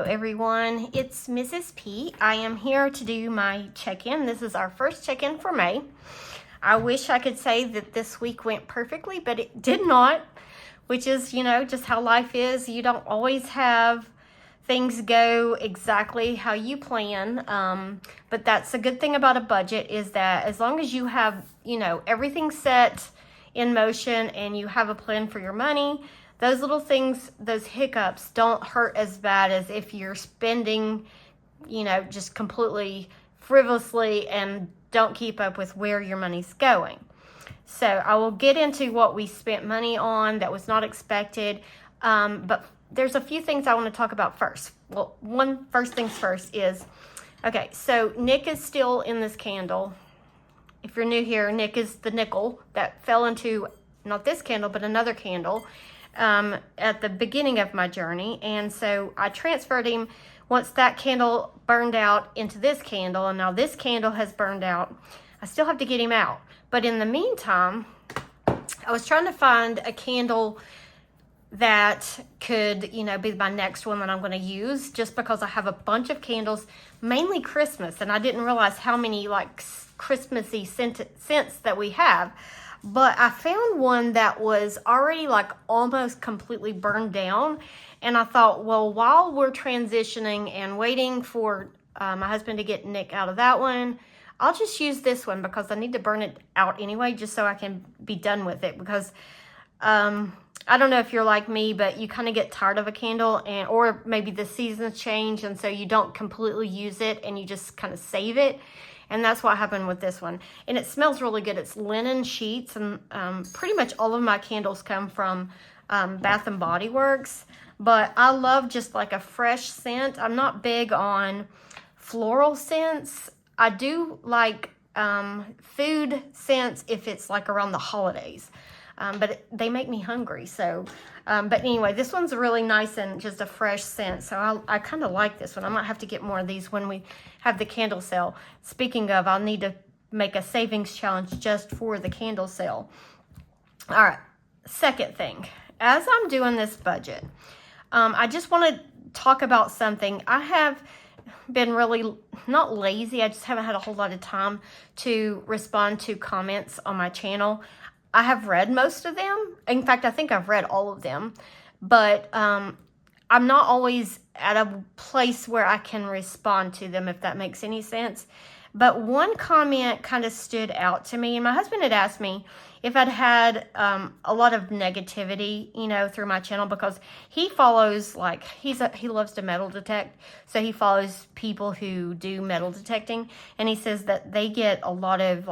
Hello everyone, it's Mrs. P. I am here to do my check-in. This is our first check-in for May. I wish I could say that this week went perfectly, but it did not, which is, just how life is. You don't always have things go exactly how you plan, but that's a good thing about a budget, is that as long as you have, everything set in motion and you have a plan for your money, those little things, those hiccups don't hurt as bad as if you're spending, just completely frivolously and don't keep up with where your money's going. So I will get into what we spent money on that was not expected, but there's a few things I want to talk about first. Well, first things first is, okay, so Nick is still in this candle. If you're new here, Nick is the nickel that fell into, not this candle, but another candle at the beginning of my journey. And so I transferred him once that candle burned out into this candle, and now this candle has burned out. I still have to get him out. But in the meantime, I was trying to find a candle that could, be my next one that I'm going to use, just because I have a bunch of candles, mainly Christmas, and I didn't realize how many Christmassy scents that we have. But I found one that was already almost completely burned down. And I thought, well, while we're transitioning and waiting for my husband to get Nick out of that one, I'll just use this one because I need to burn it out anyway, just so I can be done with it. Because I don't know if you're like me, but you kind of get tired of a candle, or maybe the seasons change, and so you don't completely use it and you just kind of save it. And that's what happened with this one. And it smells really good. It's linen sheets, and pretty much all of my candles come from Bath and Body Works. But I love just a fresh scent. I'm not big on floral scents. I do like food scents if it's around the holidays. But they make me hungry. So, but anyway, this one's really nice and just a fresh scent. So I kind of like this one. I might have to get more of these when we have the candle sale. Speaking of, I'll need to make a savings challenge just for the candle sale. All right. Second thing, as I'm doing this budget, I just want to talk about something. I have been really not lazy. I just haven't had a whole lot of time to respond to comments on my channel. I have read most of them. In fact, I think I've read all of them, but I'm not always at a place where I can respond to them, if that makes any sense. But one comment kind of stood out to me, and my husband had asked me if I'd had a lot of negativity, through my channel, because he follows, he loves to metal detect, so he follows people who do metal detecting, and he says that they get a lot of,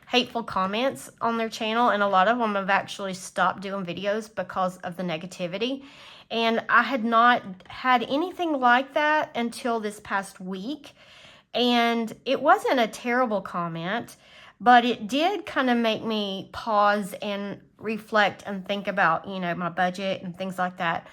hateful comments on their channel, and a lot of them have actually stopped doing videos because of the negativity. And I had not had anything like that until this past week, and it wasn't a terrible comment, but it did kind of make me pause and reflect and think about, my budget and things like that.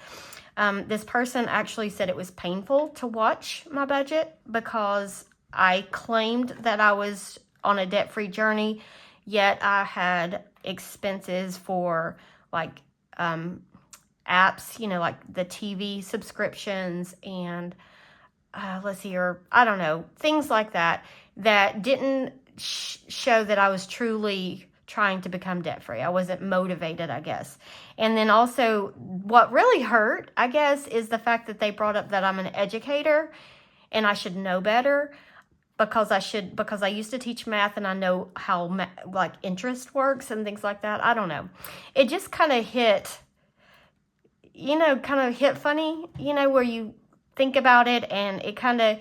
This person actually said it was painful to watch my budget because I claimed that I was on a debt-free journey, yet I had expenses for apps, the TV subscriptions and let's see, or I don't know, things like that didn't show that I was truly trying to become debt-free. I wasn't motivated, I guess. And then also what really hurt, I guess, is the fact that they brought up that I'm an educator and I should know better. Because I used to teach math and I know how interest works and things like that. I don't know. It just kind of hit, funny, where you think about it and it kind of,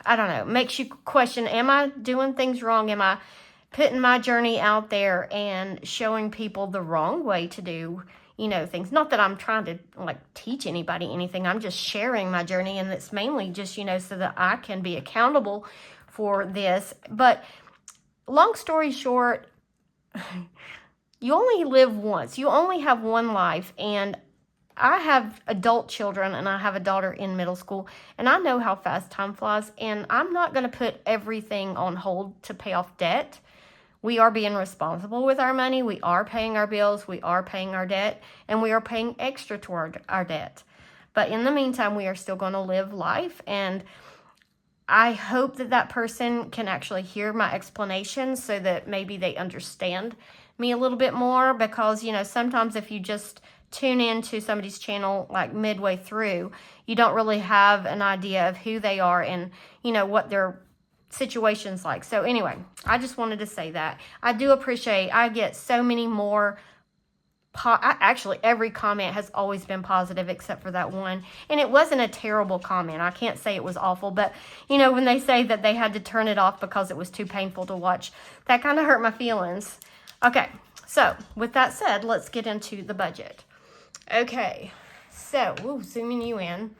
I don't know, makes you question, am I doing things wrong? Am I putting my journey out there and showing people the wrong way to do things? Not that I'm trying to teach anybody anything. I'm just sharing my journey, and it's mainly just, so that I can be accountable for this. But long story short, you only live once. You only have one life, and I have adult children, and I have a daughter in middle school, and I know how fast time flies, and I'm not going to put everything on hold to pay off debt. We are being responsible with our money. We are paying our bills. We are paying our debt, and we are paying extra toward our debt. But in the meantime, we are still going to live life, and I hope that that person can actually hear my explanation so that maybe they understand me a little bit more, because, you know, sometimes if you just tune into somebody's channel like midway through, you don't really have an idea of who they are and, you know, what their situation's like. So anyway, I just wanted to say that. I do appreciate, I get so many more actually, every comment has always been positive except for that one. And it wasn't a terrible comment. I can't say it was awful. But, you know, when they say that they had to turn it off because it was too painful to watch, that kind of hurt my feelings. Okay, so with that said, let's get into the budget. Okay, so, zooming you in.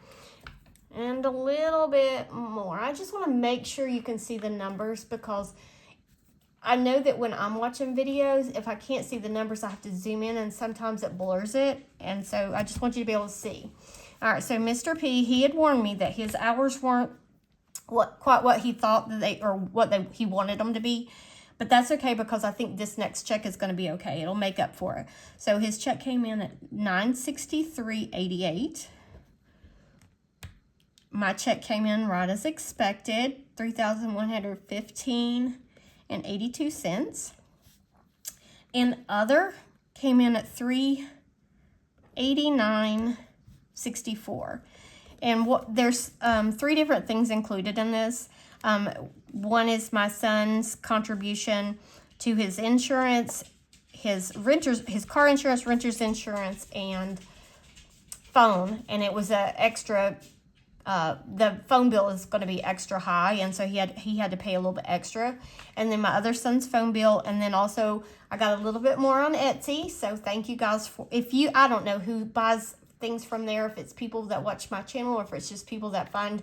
And a little bit more. I just want to make sure you can see the numbers, because I know that when I'm watching videos, if I can't see the numbers, I have to zoom in, and sometimes it blurs it. And so I just want you to be able to see. All right, so Mr. P, he had warned me that his hours weren't quite what he thought that he wanted them to be. But that's okay, because I think this next check is going to be okay. It'll make up for it. So his check came in at $963.88. My check came in right as expected, $3,115.82. And other came in at $389.64. And there's 3 different things included in this. One is my son's contribution to his insurance, his car insurance, renter's insurance, and phone. And it was a extra. The phone bill is going to be extra high, and so he had to pay a little bit extra. And then my other son's phone bill, and then also I got a little bit more on Etsy. So thank you guys for, I don't know who buys things from there, if it's people that watch my channel or if it's just people that find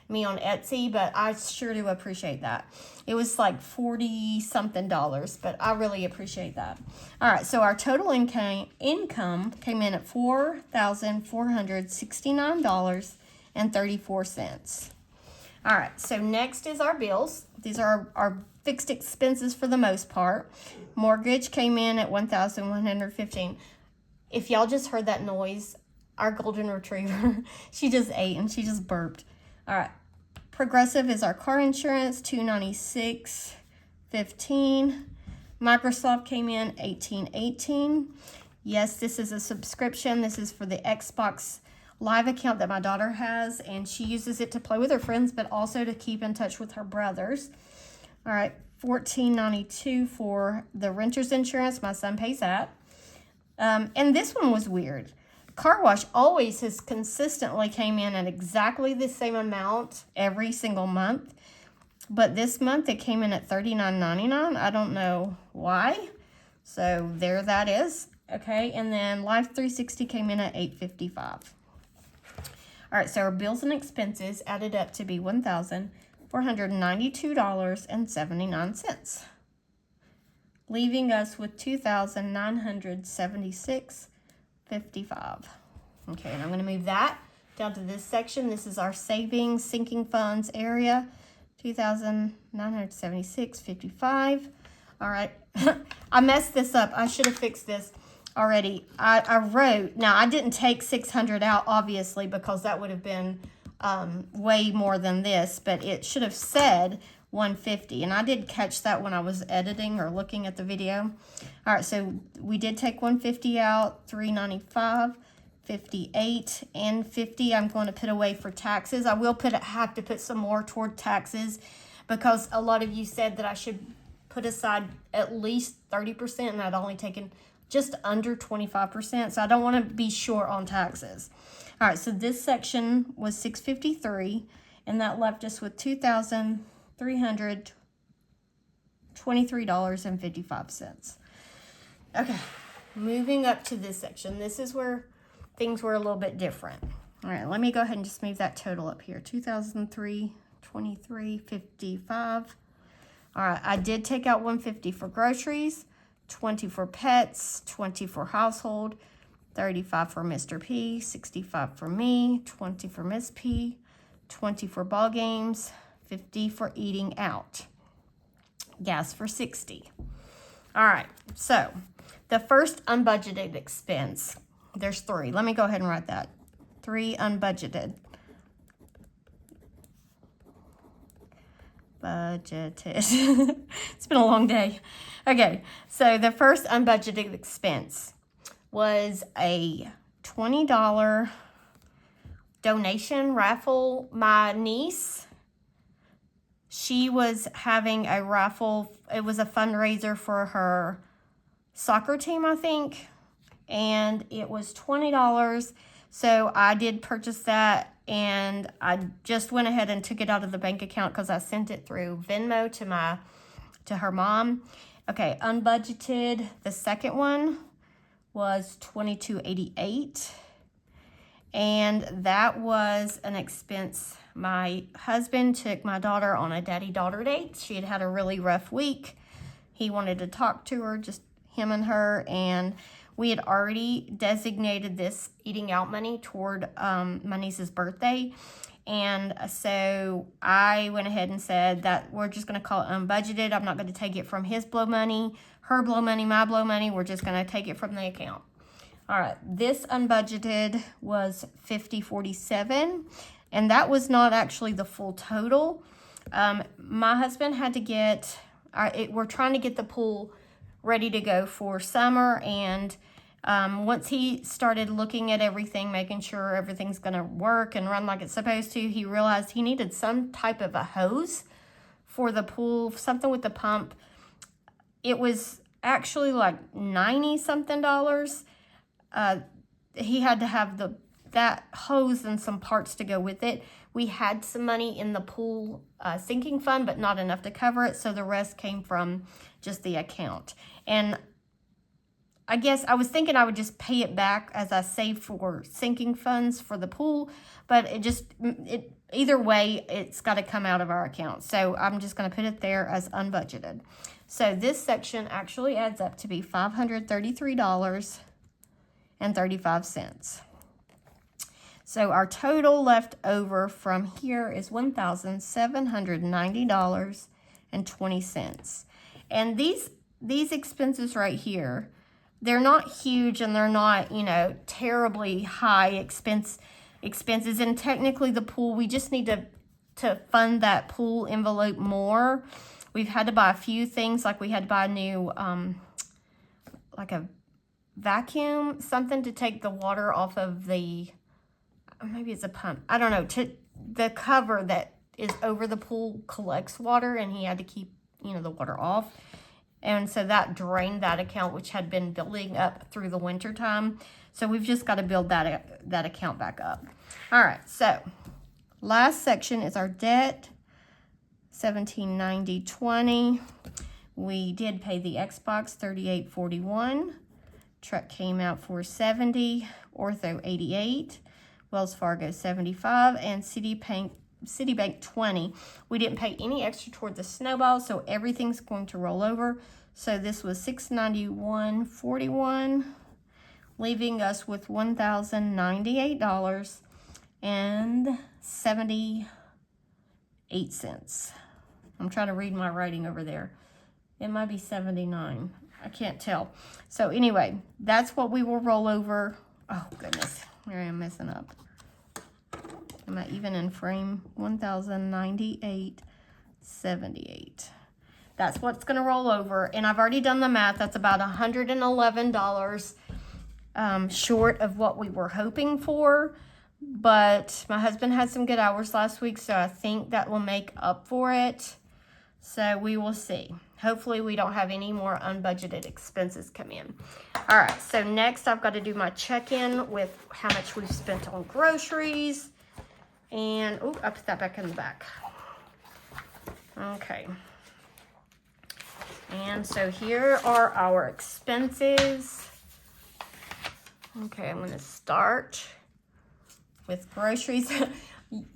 me on Etsy, but I sure do appreciate that. It was like $40-something, but I really appreciate that. All right, so our total income came in at $4,469.34. All right, so next is our bills. These are our fixed expenses for the most part. Mortgage came in at $1,115. If y'all just heard that noise, our golden retriever, she just ate and she just burped. All right, Progressive is our car insurance, $296.15. Microsoft came in $18.18. Yes, this is a subscription. This is for the Xbox Live account that my daughter has, and she uses it to play with her friends, but also to keep in touch with her brothers. All right, $14.92 for the renter's insurance. My son pays that. And this one was weird. Car wash always has consistently came in at exactly the same amount every single month. But this month it came in at $39.99. I don't know why. So there that is. Okay, and then Life 360 came in at $8.55. All right, so our bills and expenses added up to be $1,492.79, leaving us with $2,976.55. Okay, and I'm going to move that down to this section. This is our savings, sinking funds area, $2,976.55. All right, I messed this up. I should have fixed this already. I wrote, now I didn't take 600 out, obviously, because that would have been way more than this, but it should have said 150, and I did catch that when I was editing or looking at the video. All right, so we did take 150 out, 395, 58, and 50 I'm going to put away for taxes. I will have to put some more toward taxes, because a lot of you said that I should put aside at least 30%, and I'd only taken just under 25%, so I don't want to be short on taxes. All right, so this section was $653, and that left us with $2,323.55. Okay, moving up to this section. This is where things were a little bit different. All right, let me go ahead and just move that total up here, $2,323.55. All right, I did take out $150 for groceries, $20 for pets, $20 for household, $35 for Mr. P, $65 for me, $20 for Miss P, $20 for ball games, $50 for eating out, gas for $60. All right, so the first unbudgeted expense, there's 3. Let me go ahead and write that. 3 unbudgeted. Budgeted. It's been a long day. Okay, so the first unbudgeted expense was a $20 donation raffle. My niece, she was having a raffle. It was a fundraiser for her soccer team, I think, and it was $20. So I did purchase that, and I just went ahead and took it out of the bank account because I sent it through Venmo to her mom. Okay, unbudgeted. The second one was $22.88, and that was an expense. My husband took my daughter on a daddy-daughter date. She had had a really rough week. He wanted to talk to her, just him and her, and we had already designated this eating out money toward my niece's birthday. And so I went ahead and said that we're just going to call it unbudgeted. I'm not going to take it from his blow money, her blow money, my blow money. We're just going to take it from the account. All right, this unbudgeted was $50.47, and that was not actually the full total. My husband had to get, we're trying to get the pool ready to go for summer, and once he started looking at everything, making sure everything's going to work and run like it's supposed to, he realized he needed some type of a hose for the pool, something with the pump. It was actually like $90-something. He had to have that hose and some parts to go with it. We had some money in the pool sinking fund, but not enough to cover it, so the rest came from just the account. And I guess I was thinking I would just pay it back as I save for sinking funds for the pool, but either way, it's got to come out of our account. So I'm just going to put it there as unbudgeted. So this section actually adds up to be $533.35. So our total left over from here is $1,790.20. And these expenses right here, they're not huge, and they're not, terribly high expenses. And technically the pool, we just need to fund that pool envelope more. We've had to buy a few things, like we had to buy a new, like a vacuum, something to take the water off of maybe it's a pump. I don't know. The cover that is over the pool collects water, and he had to keep, the water off. And so that drained that account, which had been building up through the winter time. So we've just got to build that account back up. All right, so last section is our debt, $1,790.20. We did pay the Xbox, $38.41. Truck came out $470, Ortho $88, Wells Fargo $75, and Citibank $20. We didn't pay any extra toward the snowball, so everything's going to roll over. So this was $691.41, leaving us with $1,098.78. I'm trying to read my writing over there. It might be 79. I can't tell. So anyway, that's what we will roll over. Oh goodness, here I am messing up. Am I even in frame? $1,098.78. That's what's going to roll over. And I've already done the math. That's about $111 short of what we were hoping for. But my husband had some good hours last week, so I think that will make up for it. So we will see. Hopefully we don't have any more unbudgeted expenses come in. All right, so next I've got to do my check-in with how much we've spent on groceries. And, oh, I put that back in the back. Okay. And so here are our expenses. Okay, I'm going to start with groceries.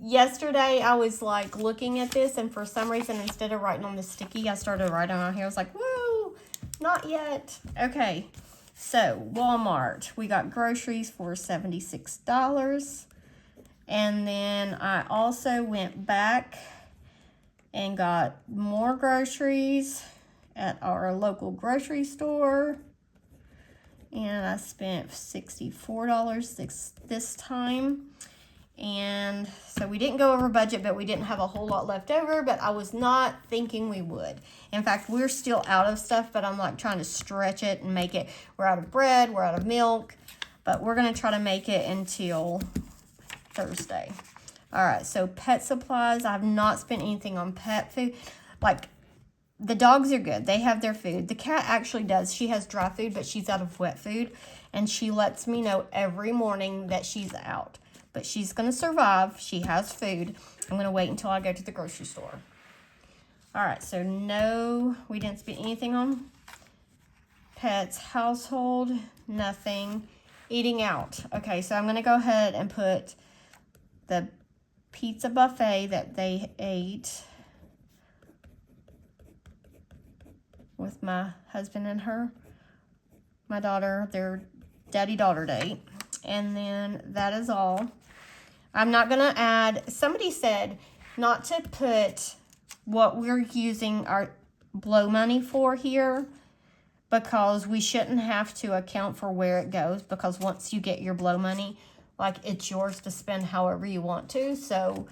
Yesterday, I was like looking at this, and for some reason, instead of writing on the sticky, I started writing on here. I was like, whoa, not yet. Okay, so Walmart, we got groceries for $76. And then I also went back and got more groceries at our local grocery store. And I spent $64 this time. And so we didn't go over budget, but we didn't have a whole lot left over, but I was not thinking we would. In fact, we're still out of stuff, but I'm like trying to stretch it and make it. We're out of bread, we're out of milk, but we're going to try to make it until Thursday. All right, so pet supplies. I've not spent anything on pet food. Like, the dogs are good. They have their food. The cat actually does. She has dry food, but she's out of wet food, and she lets me know every morning that she's out. But she's going to survive. She has food. I'm going to wait until I go to the grocery store. All right, so no, we didn't spend anything on pets. Household, nothing. Eating out. Okay, so I'm going to go ahead and put the pizza buffet that they ate with my husband and my daughter, their daddy-daughter date. And then that is all. I'm not going to add, somebody said not to put what we're using our blow money for here, because we shouldn't have to account for where it goes, because once you get your blow money, like, it's yours to spend however you want to. So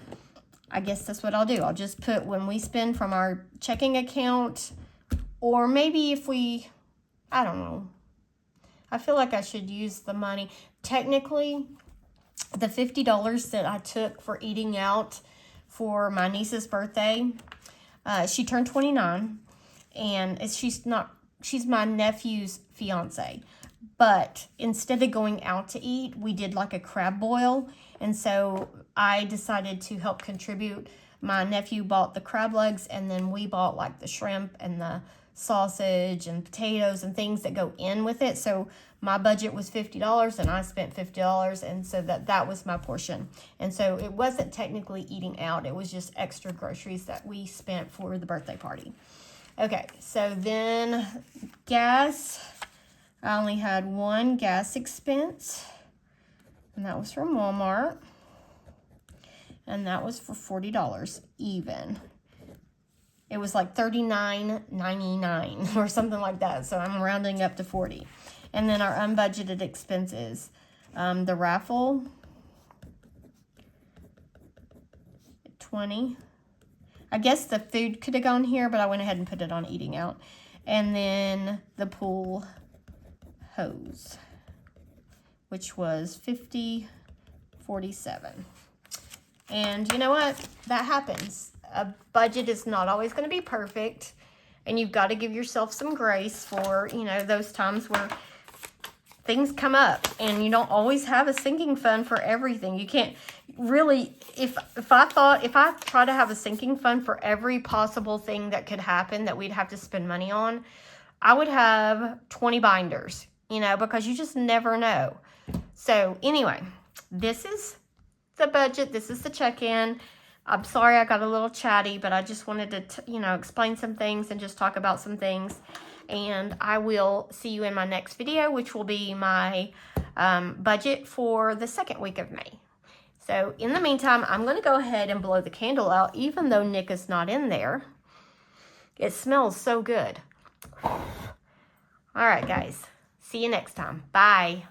I guess that's what I'll do. I'll just put when we spend from our checking account, or maybe if we, I don't know. I feel like I should use the money. Technically, the $50 that I took for eating out for my niece's birthday, she turned 29, and she's my nephew's fiance. But instead of going out to eat, we did like a crab boil, and so I decided to help contribute. My nephew bought the crab legs, and then we bought like the shrimp and the sausage and potatoes and things that go in with it. So my budget was $50, and I spent $50, and so that was my portion. And so it wasn't technically eating out. It was just extra groceries that we spent for the birthday party. Okay, so then gas. I only had one gas expense, and that was from Walmart, and that was for $40 even. It was like $39.99 or something like that, so I'm rounding up to 40. And then our unbudgeted expenses, the raffle, 20. I guess the food could have gone here, but I went ahead and put it on eating out. And then the pool hose, which was $50.47. And you know what? That happens. A budget is not always going to be perfect, and you've got to give yourself some grace for, you know, those times where things come up, and you don't always have a sinking fund for everything. You can't really, if I try to have a sinking fund for every possible thing that could happen that we'd have to spend money on, I would have 20 binders, you know, because you just never know. So anyway, this is the budget. This is the check-in. I'm sorry I got a little chatty, but I just wanted to, you know, explain some things and just talk about some things. And I will see you in my next video, which will be my budget for the second week of May. So in the meantime, I'm going to go ahead and blow the candle out, even though Nick is not in there. It smells so good. All right, guys. See you next time. Bye.